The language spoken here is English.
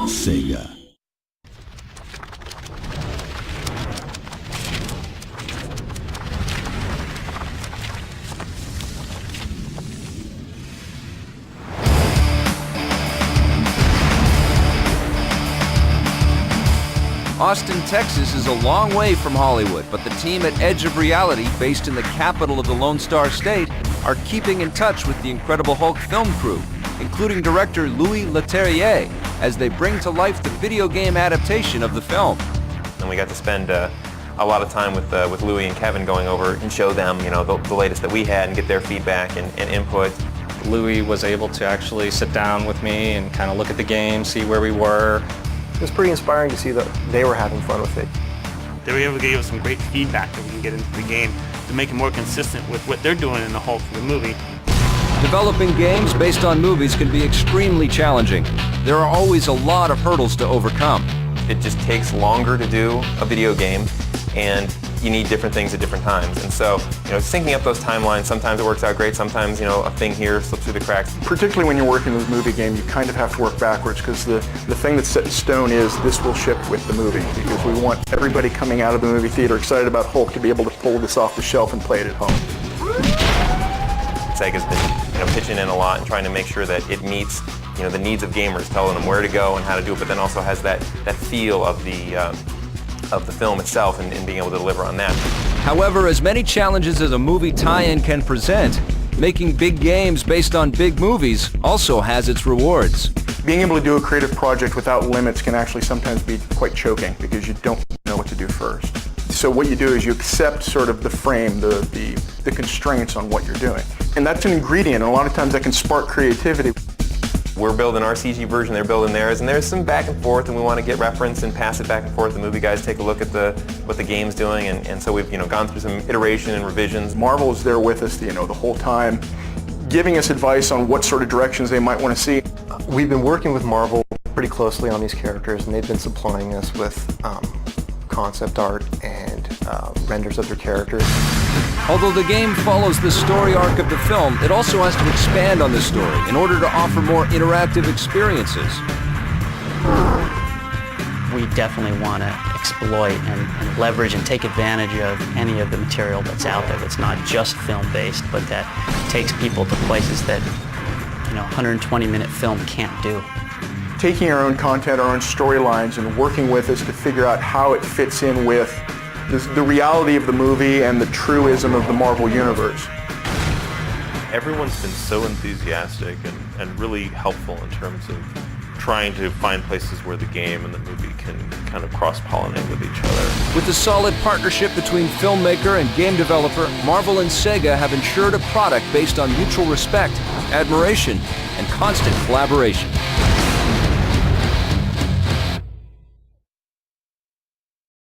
Sega. Austin, Texas is a long way from Hollywood, but the team at Edge of Reality, based in the capital of the Lone Star State, are keeping in touch with the Incredible Hulk film crew, including director Louis Leterrier, as they bring to life the video game adaptation of the film. And we got to spend a lot of time with Louis and Kevin going over and show them, the latest that we had and get their feedback and input. Louis was able to actually sit down with me and kind of look at the game, see where we were. It was pretty inspiring to see that they were having fun with it. They were able to give us some great feedback that we can get into the game to make it more consistent with what they're doing in the Hulk for the movie. Developing games based on movies can be extremely challenging. There are always a lot of hurdles to overcome. It just takes longer to do a video game, and you need different things at different times. And so, syncing up those timelines, sometimes it works out great, sometimes, a thing here slips through the cracks. Particularly when you're working with a movie game, you kind of have to work backwards, because the thing that's set in stone is this will ship with the movie, because we want everybody coming out of the movie theater excited about Hulk to be able to pull this off the shelf and play it at home. Sega's been pitching in a lot and trying to make sure that it meets the needs of gamers, telling them where to go and how to do it, but then also has that feel of the film itself and being able to deliver on that. However, as many challenges as a movie tie-in can present, making big games based on big movies also has its rewards. Being able to do a creative project without limits can actually sometimes be quite choking, because you don't know what to do first. So what you do is you accept sort of the frame, the constraints on what you're doing. And that's an ingredient, and a lot of times that can spark creativity. We're building our CG version, they're building theirs, and there's some back and forth, and we want to get reference and pass it back and forth. The movie guys take a look at what the game's doing, and so we've gone through some iteration and revisions. Marvel is there with us, the whole time, giving us advice on what sort of directions they might want to see. We've been working with Marvel pretty closely on these characters, and they've been supplying us with concept art and renders of their characters. Although the game follows the story arc of the film, it also has to expand on the story in order to offer more interactive experiences. We definitely want to exploit and leverage and take advantage of any of the material that's out there that's not just film-based, but that takes people to places that 120-minute film can't do. Taking our own content, our own storylines, and working with us to figure out how it fits in with the reality of the movie and the truism of the Marvel Universe. Everyone's been so enthusiastic and really helpful in terms of trying to find places where the game and the movie can kind of cross-pollinate with each other. With a solid partnership between filmmaker and game developer, Marvel and Sega have ensured a product based on mutual respect, admiration, and constant collaboration.